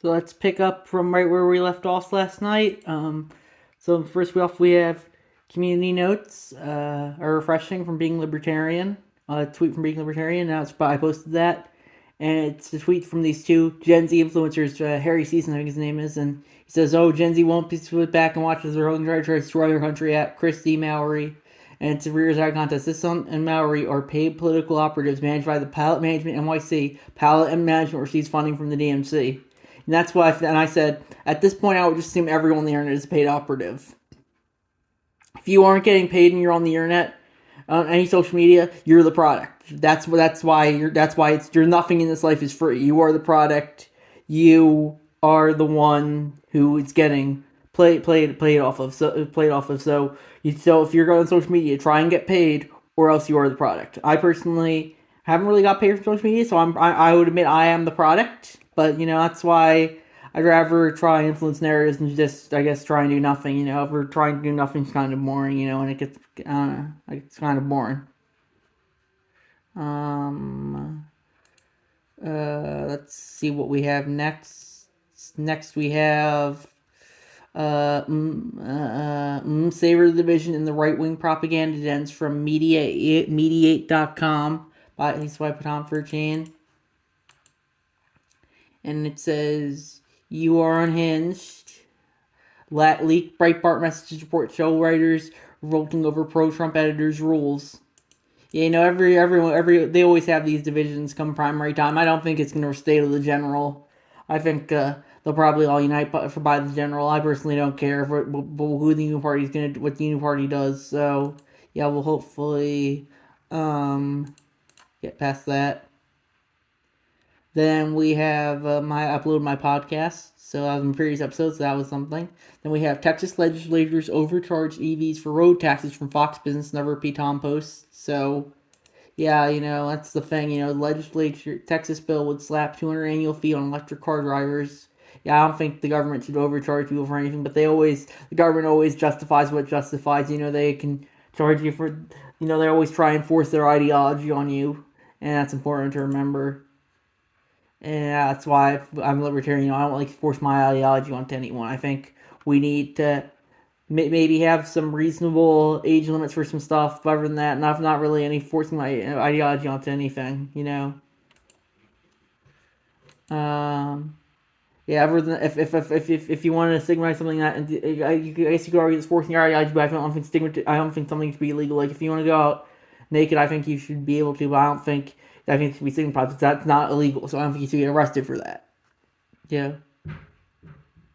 So let's pick up from right where we left off last night. So first we have community notes are refreshing from being libertarian. A tweet from being libertarian. Now I posted that, and it's a tweet from these two Gen Z influencers. Harry Season, I think his name is, and he says, "Oh, Gen Z won't be split back and watch as their own try to destroy their country." At Christy Maori. And it's a rear eye contest. This son and Maori are paid political operatives managed by the Palette Management NYC. Palette and Management receives funding from the DMC. And that's why I said, at this point, I would just assume everyone on the internet is a paid operative. If you aren't getting paid and you're on the internet, on any social media, you're the product. That's why you're nothing in this life is free. You are the product. You are the one who is getting played off of. So if you're going on social media, try and get paid, or else you are the product. I personally haven't really got paid from social media, so I would admit I am the product. But that's why I'd rather try and influence narratives than just, I guess, try and do nothing. If we're trying to do nothing's kind of boring. And it gets, it's kind of boring. Let's see what we have next. Next we have savor the division in the right-wing propaganda dens from mediate.com by Swipe It On for a chain. And it says, "You are unhinged. Leaked Breitbart messages report show writers revolting over pro-Trump editors' rules." Yeah, everyone, they always have these divisions come primary time. I don't think it's going to stay to the general. I think they'll probably all unite by the general. I personally don't care who the new party is going to, what the new party does. So yeah, we'll hopefully get past that. Then we have upload my podcast. So that was in previous episodes. So that was something. Then we have Texas legislators overcharged EVs for road taxes from Fox Business Never Repeat Tom Post. So yeah, that's the thing. The legislature Texas bill would slap $200 annual fee on electric car drivers. Yeah, I don't think the government should overcharge people for anything, but the government always justifies what justifies. They can charge you for. They always try and force their ideology on you, and that's important to remember. And that's why I'm libertarian. I don't like to force my ideology onto anyone. I think we need to maybe have some reasonable age limits for some stuff. But other than that, not really any forcing my ideology onto anything. Yeah. Other than if you want to stigmatize something that, I guess you could argue it's forcing your ideology, but I don't think something should be illegal. Like if you want to go out naked, I think you should be able to. But I think it should be stigmatized. That's not illegal, so I don't think you should get arrested for that. Yeah.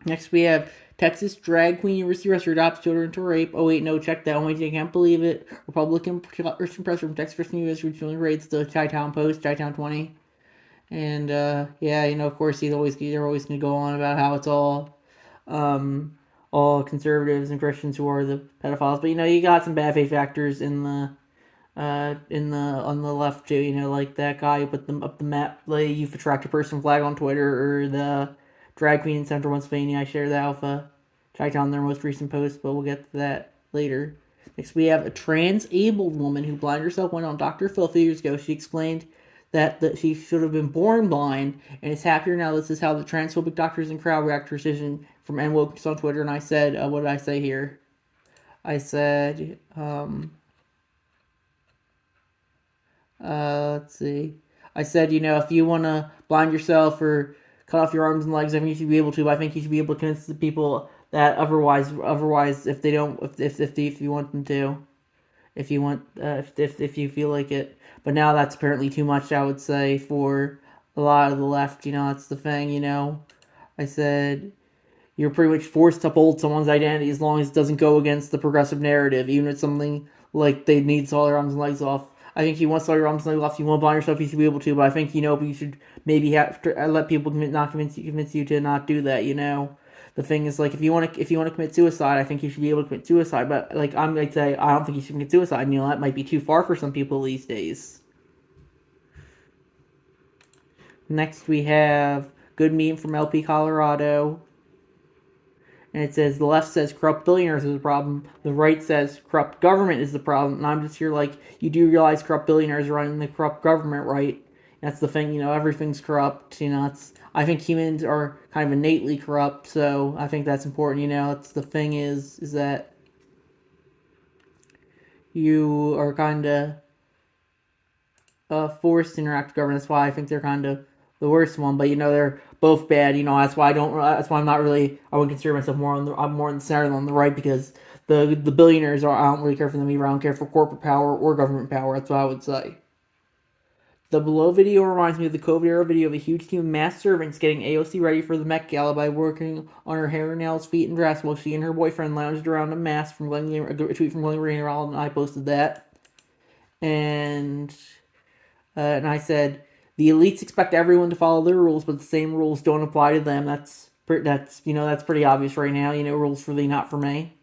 Next we have Texas drag queen university arrestor adopts children to rape. Oh wait, no, check that. Oh wait, I can't believe it. Republican Christian press from Texas Christian University children raids the Chi-Town Post, Chi-Town 20. And yeah, of course they're always gonna go on about how it's all conservatives and Christians who are the pedophiles. But you got some bad faith actors on the left too. Like that guy who put them up the map, the youth attractive person flag on Twitter, or the drag queen in Central Pennsylvania. I share the alpha Chi-Town their most recent post, but we'll get to that later. Next, we have a trans-abled woman who blinded herself went on Dr. Phil a few years ago. She explained that she should have been born blind and is happier now. This is how the transphobic doctors and crowd react to her decision from NWoke on Twitter. And I said, what did I say here? I said, let's see. I said, if you want to blind yourself or cut off your arms and legs, I think you should be able to. But I think you should be able to convince the people that otherwise, if they don't, if you want them to, if you feel like it. But now that's apparently too much, I would say, for a lot of the left. That's the thing. I said you're pretty much forced to uphold someone's identity as long as it doesn't go against the progressive narrative, even if it's something like they need all their arms and legs off. I think you want to all your arms and legs off, you want to blind yourself, you should be able to, but I think, you should maybe have to let people convince you to not do that, The thing is, like, if you want to commit suicide, I think you should be able to commit suicide, but, like, I'm going to say, I don't think you should commit suicide, that might be too far for some people these days. Next, we have good meme from LP Colorado. And it says the left says corrupt billionaires is the problem. The right says corrupt government is the problem. And I'm just here like, you do realize corrupt billionaires are running the corrupt government, right? That's the thing, everything's corrupt. I think humans are kind of innately corrupt, so I think that's important. It's the thing is that you are kind of forced to interact with government. That's why I think they're kind of the worst one. But they're both bad. That's why I don't. That's why I'm not really. I would consider myself more on the. I'm more on the center than on the right because the billionaires are. I don't really care for them either. I don't care for corporate power or government power. That's what I would say. The below video reminds me of the COVID era video of a huge team of mass servants getting AOC ready for the Met Gala by working on her hair, nails, feet, and dress while she and her boyfriend lounged around a mask from a tweet from Glenn Greenwald, and I posted that. And I said, the elites expect everyone to follow their rules, but the same rules don't apply to them. That's pretty obvious right now. Rules for thee, not for me.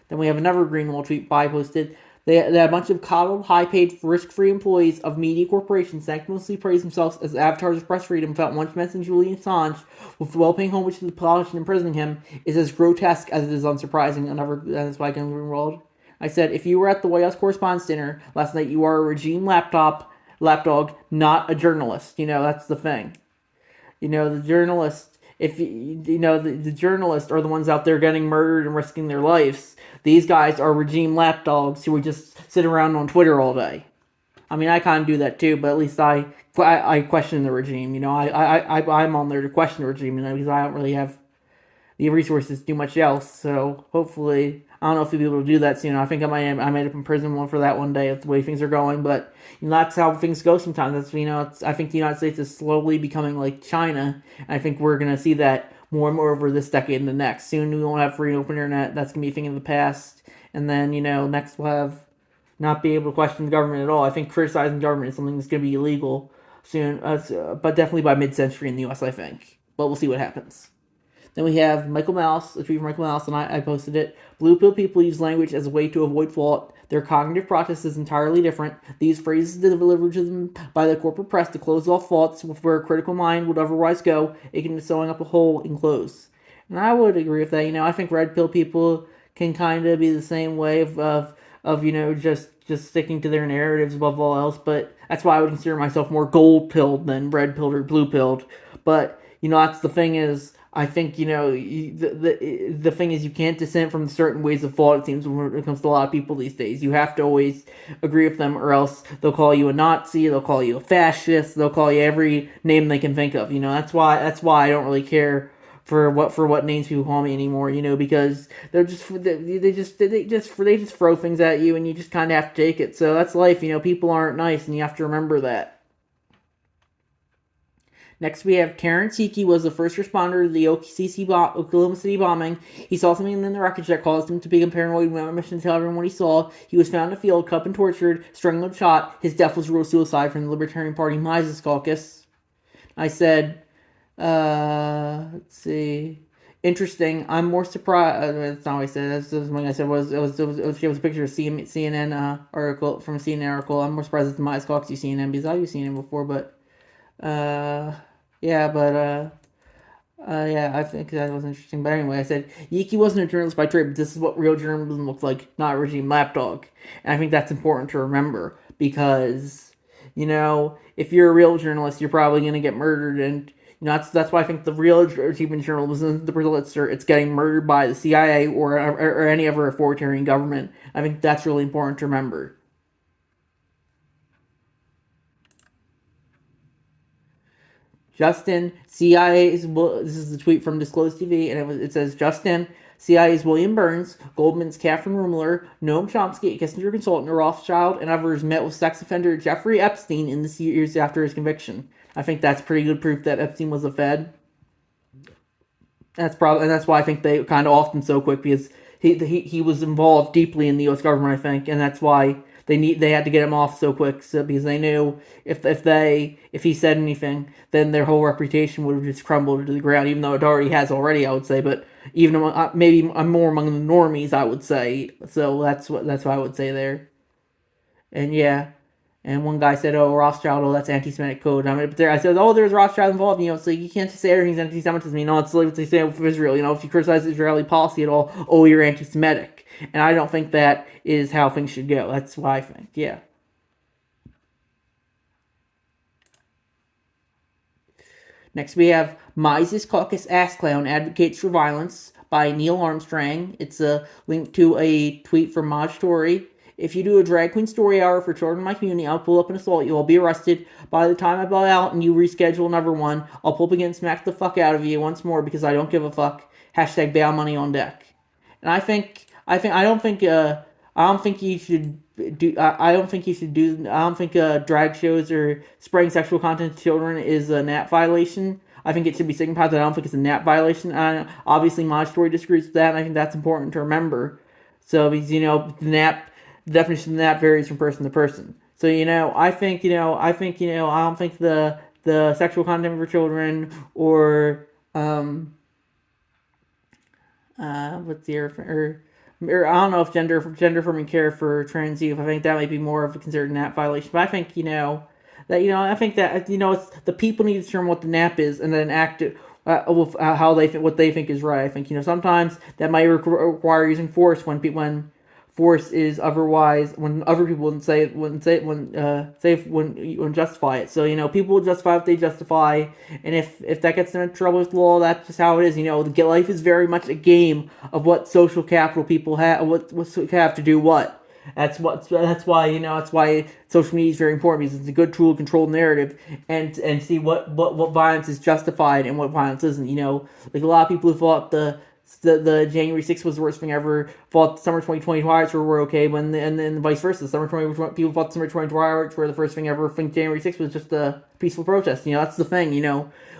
Then we have another Greenwald tweet I posted. They had a bunch of coddled, high-paid, risk-free employees of media corporations thankfully praise themselves as avatars of press freedom without once mentioning Julian Assange, with well-paying homage to the politician imprisoning him, is as grotesque as it is unsurprising. That's why I can Greenwald. I said, if you were at the White House Correspondents' Dinner last night, you are a regime lapdog, not a journalist. That's the thing. The journalists, if the journalists are the ones out there getting murdered and risking their lives. These guys are regime lapdogs who would just sit around on Twitter all day. I mean, I kind of do that too, but at least I question the regime. I'm on there to question the regime, because I don't really have the resources to do much else. So hopefully, I don't know if you'll be able to do that soon. I think I might end up in prison for that one day. That's the way things are going. But that's how things go sometimes. I think the United States is slowly becoming like China. And I think we're gonna see that more and more over this decade and the next. Soon we won't have free and open internet. That's gonna be a thing of the past. And then next we'll have not be able to question the government at all. I think criticizing government is something that's gonna be illegal soon. But definitely by mid-century in the U.S. I think. But we'll see what happens. Then we have Michael Mouse, a tweet from Michael Mouse, and I posted it. Blue pill people use language as a way to avoid fault. Their cognitive process is entirely different. These phrases delivered to them by the corporate press to close off faults where a critical mind would otherwise go, akin to sewing up a hole in clothes. And I would agree with that. I think red pill people can kind of be the same way of just sticking to their narratives above all else. But that's why I would consider myself more gold pilled than red pilled or blue pilled. But that's the thing is. I think, the thing is you can't dissent from certain ways of thought, it seems, when it comes to a lot of people these days. You have to always agree with them, or else they'll call you a Nazi, they'll call you a fascist, they'll call you every name they can think of. That's why I don't really care for what names people call me anymore, because they're they just throw things at you, and you just kind of have to take it. So that's life, people aren't nice, and you have to remember that. Next, we have Terrence Hickey was the first responder to the Oklahoma City bombing. He saw something in the wreckage that caused him to become paranoid and went on a mission to tell everyone what he saw. He was found in a field, cut and tortured, strangled and shot. His death was ruled suicide from the Libertarian Party Mises Caucus. I said, let's see. Interesting. I'm more surprised. That's not what I said. That's something I said was it was a picture of CNN article from a CNN article. I'm more surprised at the Mises Caucus use CNN because I've used CNN before, but. Yeah, I think that was interesting. But anyway, I said, Yiki wasn't a journalist by trade, but this is what real journalism looks like, not a regime lapdog. And I think that's important to remember, because, if you're a real journalist, you're probably going to get murdered, and, that's why I think the real achievement in journalism isn't the Berlitzer, it's getting murdered by the CIA or any other authoritarian government. I think that's really important to remember. Justin, CIA's, this is a tweet from Disclosed TV, and it says, Justin, CIA's William Burns, Goldman's Catherine Rumler, Noam Chomsky, a Kissinger consultant, Rothschild, and others met with sex offender Jeffrey Epstein in the years after his conviction. I think that's pretty good proof that Epstein was a Fed. That's why I think they kind of off him so quick, because he was involved deeply in the U.S. government, I think, and that's why they had to get him off so quick, because they knew if he said anything, then their whole reputation would have just crumbled to the ground, even though it already has I would say, but even maybe more among the normies, I would say. So that's what I would say there. And yeah. And one guy said, "Oh, Rothschild, that's anti-Semitic code." I said, "Oh, there's Rothschild involved." So you can't just say everything's anti-Semitism. It's like what they say with Israel. If you criticize Israeli policy at all, oh, you're anti-Semitic. And I don't think that is how things should go. That's what I think. Yeah. Next, we have Mises Caucus Ass Clown Advocates for Violence by Neil Armstrong. It's a link to a tweet from Maj Tory. If you do a drag queen story hour for children in my community, I'll pull up and assault you. I'll be arrested. By the time I bow out and you reschedule another one, I'll pull up again and smack the fuck out of you once more because I don't give a fuck. Hashtag bail money on deck. And I don't think you should do. I don't think you should do. I don't think drag shows or spreading sexual content to children is a NAP violation. I think it should be signified that I don't think it's a NAP violation. Obviously, my story disagrees with that, and I think that's important to remember. So, because the definition of NAP varies from person to person. So, I don't think the sexual content for children or what's the or I don't know if gender affirming care for trans youth. I think that might be more of a considered NAP violation. But I think I think that it's, the people need to determine what the NAP is and then act with how they think what they think is right. I think sometimes that might require using force when force is otherwise when other people wouldn't justify it. So people will justify what they justify, and if that gets them in trouble with law, that's just how it is. Life is very much a game of what social capital people have, what have to do what. That's why social media is very important, because it's a good tool to control narrative and see what violence is justified and what violence isn't. Like a lot of people who thought the January 6th was the worst thing ever, thought summer 2020 riots were okay, and then vice versa. People thought summer 2020 riots were the first thing ever. Think January 6th was just a peaceful protest. That's the thing.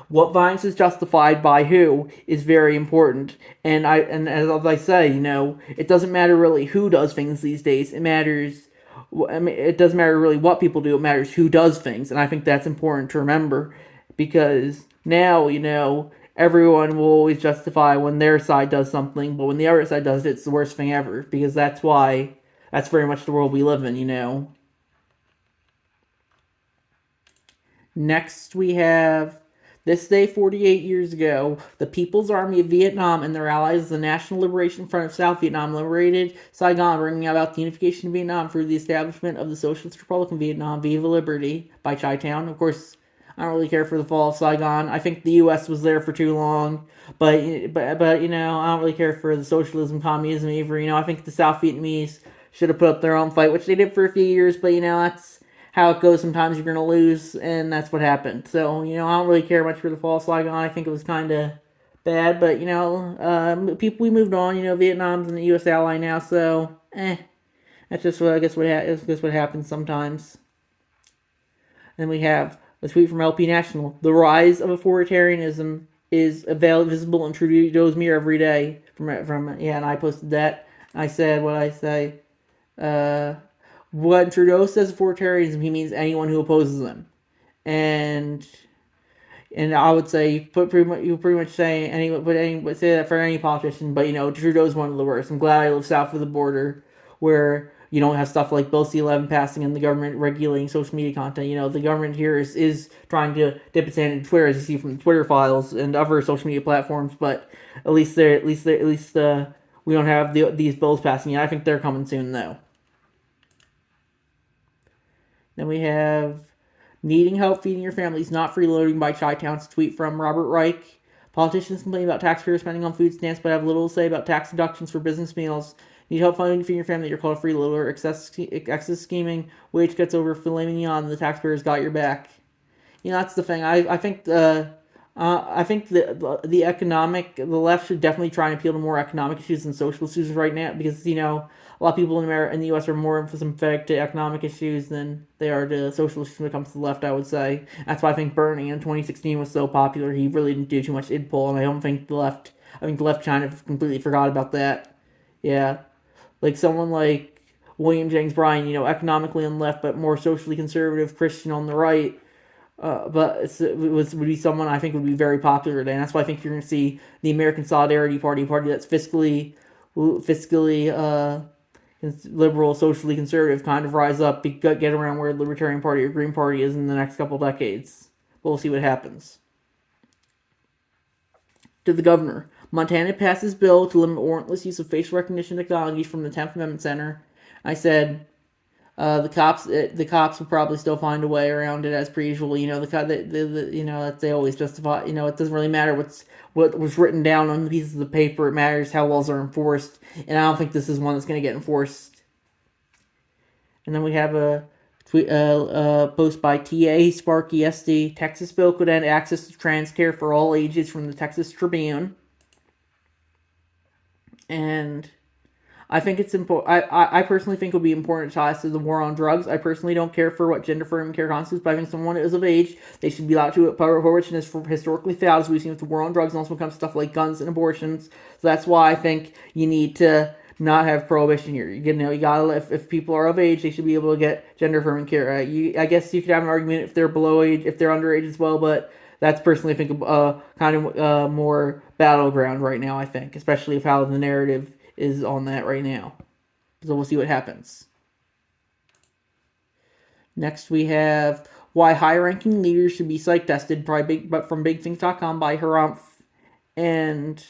What violence is justified by who is very important. And as I say, it doesn't matter really who does things these days. It matters. It doesn't matter really what people do. It matters who does things, and I think that's important to remember, because now everyone will always justify when their side does something, but when the other side does it, it's the worst thing ever, because that's very much the world we live in. Next, we have this day 48 years ago, the People's Army of Vietnam and their allies, the National Liberation Front of South Vietnam, liberated Saigon, bringing about the unification of Vietnam through the establishment of the Socialist Republic of Vietnam, Viva Liberty, by Chi-Town. Of course, I don't really care for the fall of Saigon. I think the U.S. was there for too long, but I don't really care for the socialism, communism either. I think the South Vietnamese should have put up their own fight, which they did for a few years, but that's how it goes. Sometimes you're going to lose, and that's what happened. So, I don't really care much for the fall of Saigon. I think it was kind of bad, but, we moved on. Vietnam's an U.S. ally now, so, that's just what happens sometimes. Then we have a tweet from LP National. The rise of authoritarianism is visible in Trudeau's mirror every day. And I posted that. I said what I say. When Trudeau says authoritarianism, he means anyone who opposes him. And I would say you pretty much say say that for any politician, but Trudeau's one of the worst. I'm glad I live south of the border, where you don't have stuff like Bill C-11 passing and the government regulating social media content. The government here is trying to dip its hand in Twitter, as you see from the Twitter files and other social media platforms. But at least we don't have these bills passing yet. I think they're coming soon, though. Then we have needing help feeding your families, not freeloading, by Chi-Town's tweet from Robert Reich. Politicians complain about taxpayer spending on food stamps, but have little to say about tax deductions for business meals. Need help feeding your family, you're called a freeloader. Excess scheming, wage cuts over filet mignon, the taxpayers got your back. That's the thing. I think the left should definitely try and appeal to more economic issues than social issues right now, because a lot of people in the U.S. are more sympathetic to economic issues than they are to social issues when it comes to the left, I would say. That's why I think Bernie in 2016 was so popular. He really didn't do too much id poll, and I think the left kind of completely forgot about that. Yeah. Like someone like William Jennings Bryan, economically on the left, but more socially conservative Christian on the right. But would be someone I think would be very popular today, and that's why I think you're going to see the American Solidarity Party, a party that's fiscally liberal, socially conservative, kind of rise up, get around where the Libertarian Party or Green Party is in the next couple decades. But we'll see what happens. To the governor. Montana passes bill to limit warrantless use of facial recognition technology from the 10th Amendment Center. I said, The cops will probably still find a way around it as per usual. You know, you know, that they always justify. You know, it doesn't really matter what was written down on the pieces of the paper. It matters how laws are enforced, and I don't think this is one that's going to get enforced. And then we have a post by TA Sparky SD. Texas bill could end access to trans care for all ages from the Texas Tribune. And I think it's important. I personally think it would be important to tie us to the war on drugs. I personally don't care for what gender affirming care constitutes, but I think someone is of age, they should be allowed to approach, and is historically failed, as we've seen with the war on drugs, and also when it comes to stuff like guns and abortions. So that's why I think you need to not have prohibition here. You know, you gotta if people are of age, they should be able to get gender affirming care. I guess you could have an argument if they're below age, if they're underage as well, but that's personally I think kind of more battleground right now. I think, especially if how the narrative is on that right now. So we'll see what happens. Next we have why high-ranking leaders should be psych tested from BigThings.com by Harumph. And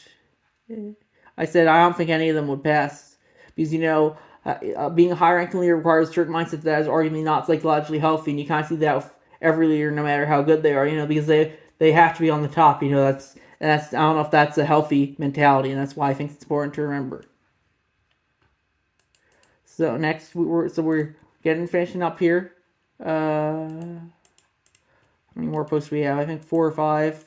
I said I don't think any of them would pass because you know being a high-ranking leader requires a certain mindset that is arguably not psychologically healthy, and you kind of see that with every leader, no matter how good they are. You know, because they have to be on the top. You know, that's I don't know if that's a healthy mentality, and that's why I think it's important to remember. So next we're finishing up here. How many more posts we have? I think 4 or 5.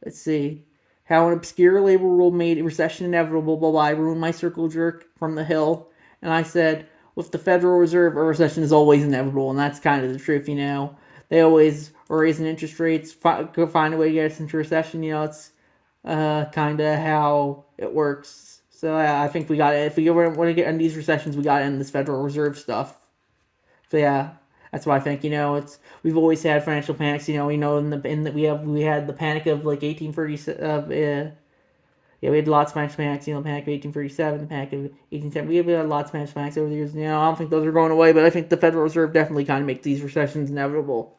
Let's see. How an obscure labor rule made recession inevitable by ruined my circle jerk from the Hill. And I said, with the Federal Reserve, a recession is always inevitable, and that's kind of the truth, you know. They always are raising interest rates, find a way to get us into recession, you know, it's kind of how it works. So I think we got to, if we want to get in these recessions, we got to end this Federal Reserve stuff. So yeah, that's why I think we've always had financial panics. You know, we know we had the panic of like 1830. Yeah, we had lots of financial panics. You know, the panic of 1837, the panic of 1870. We had lots of financial panics over the years. You know, I don't think those are going away, but I think the Federal Reserve definitely kind of makes these recessions inevitable.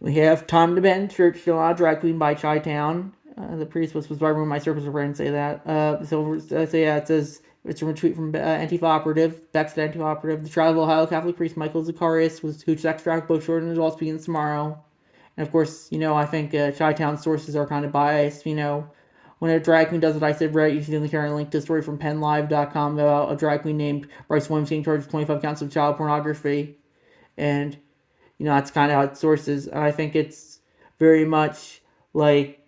We have Tom DeBen, Church Still Not a Drag Queen by Chi-Town. The priest was by Room My Circles of Friends say that. It says it's a retweet from Antifa Operative. Back to the Antifa Operative. The trial of Ohio Catholic priest Michael Zacharias who sex trafficked both children and adults begins tomorrow. And of course, you know, I think Chi-Town sources are kind of biased. You know, when a drag queen does what I said right, you should only carry a link to a story from PennLive.com about a drag queen named Bryce Williams being charged with 25 counts of child pornography. And, you know, that's kind of how it sources. And I think it's very much like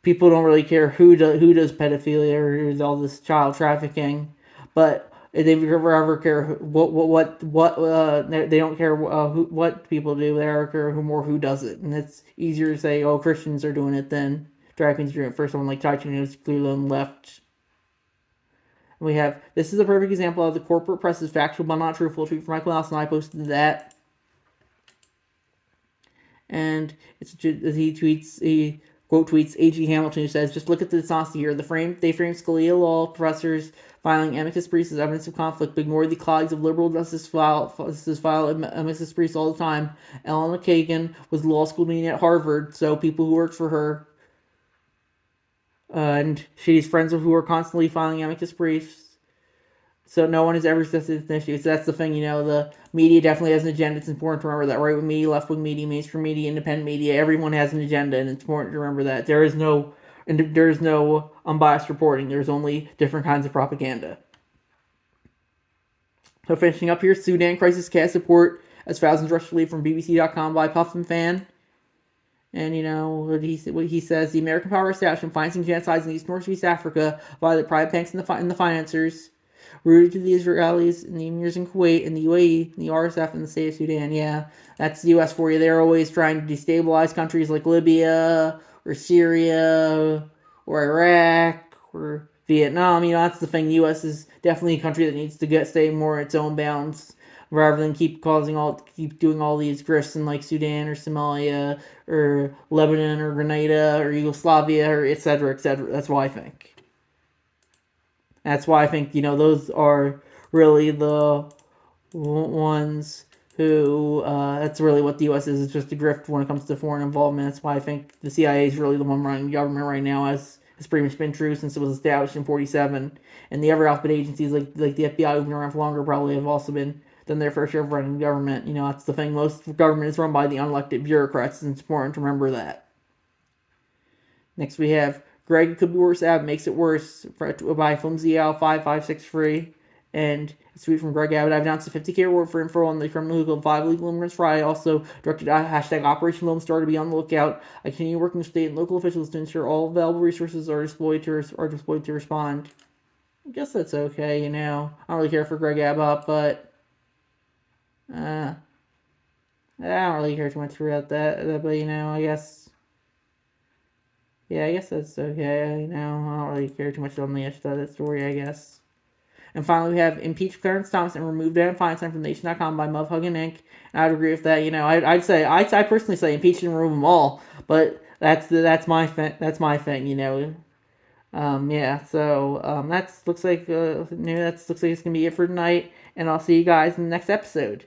people don't really care who does pedophilia or who does all this child trafficking, but they ever care what they don't care what people do. They ever care who does it, and it's easier to say Christians are doing it than drag queens are doing it for someone like Chi-Town who's clearly on the left. And we have this is a perfect example of the corporate press is factual but not truthful. Tweet from Michael Nelson. I posted that, and he quote tweets A.G. Hamilton, who says, just look at the dishonesty here. They frame Scalia law professors filing amicus briefs as evidence of conflict, but ignore the colleagues of liberal justice file amicus briefs all the time. Ellen Kagan was law school dean at Harvard, so people who worked for her, and she's friends with who are constantly filing amicus briefs. So no one has ever said it's an issue. So that's the thing, you know, the media definitely has an agenda. It's important to remember that. Right-wing media, left-wing media, mainstream media, independent media, everyone has an agenda, and it's important to remember that. There is no unbiased reporting. There's only different kinds of propaganda. So finishing up here, Sudan crisis cast support as thousands rush to leave from BBC.com by Puffin Fan. And, you know, what he says, the American power establishment financing genocides in East Northeast Africa via the private banks and the financiers, rooted to the Israelis and the Emirs in Kuwait and the UAE and the RSF and the state of Sudan. Yeah, that's the U.S. for you. They're always trying to destabilize countries like Libya or Syria or Iraq or Vietnam. You know, that's the thing. The U.S. is definitely a country that needs to stay more in its own bounds rather than keep doing all these grifts in like Sudan or Somalia or Lebanon or Grenada or Yugoslavia or etc. etc. That's why I think. That's why I think, you know, those are really the ones who, that's really what the U.S. is just a grift when it comes to foreign involvement. That's why I think the CIA is really the one running the government right now, as has pretty much been true since it was established in 47. And the other alphabet agencies, like the FBI, who've been around for longer, probably have also been done their fair share of running government. That's the thing. Most government is run by the unelected bureaucrats, and it's important to remember that. Next we have Greg Could Be Worse Abbott Makes It Worse by FlimsyAl5563. And it's a tweet from Greg Abbott. I've announced a 50K reward for info on the criminal legal of 5 illegal immigrants Friday. Also directed hashtag Operation Lone Star to be on the lookout. I continue working with state and local officials to ensure all available resources are deployed to respond. I guess that's okay, I don't really care for Greg Abbott, but I don't really care too much about that, but I guess. Yeah, I guess that's okay. I don't really care too much on the edge of that story, I guess. And finally, we have Impeach Clarence Thomas and Remove Dan Feinstein from Nation.com by Muvhuggin Inc. And I'd agree with that. I'd personally say impeach and remove them all, but that's my thing. That's my thing. Yeah. So that looks like it's gonna be it for tonight, and I'll see you guys in the next episode.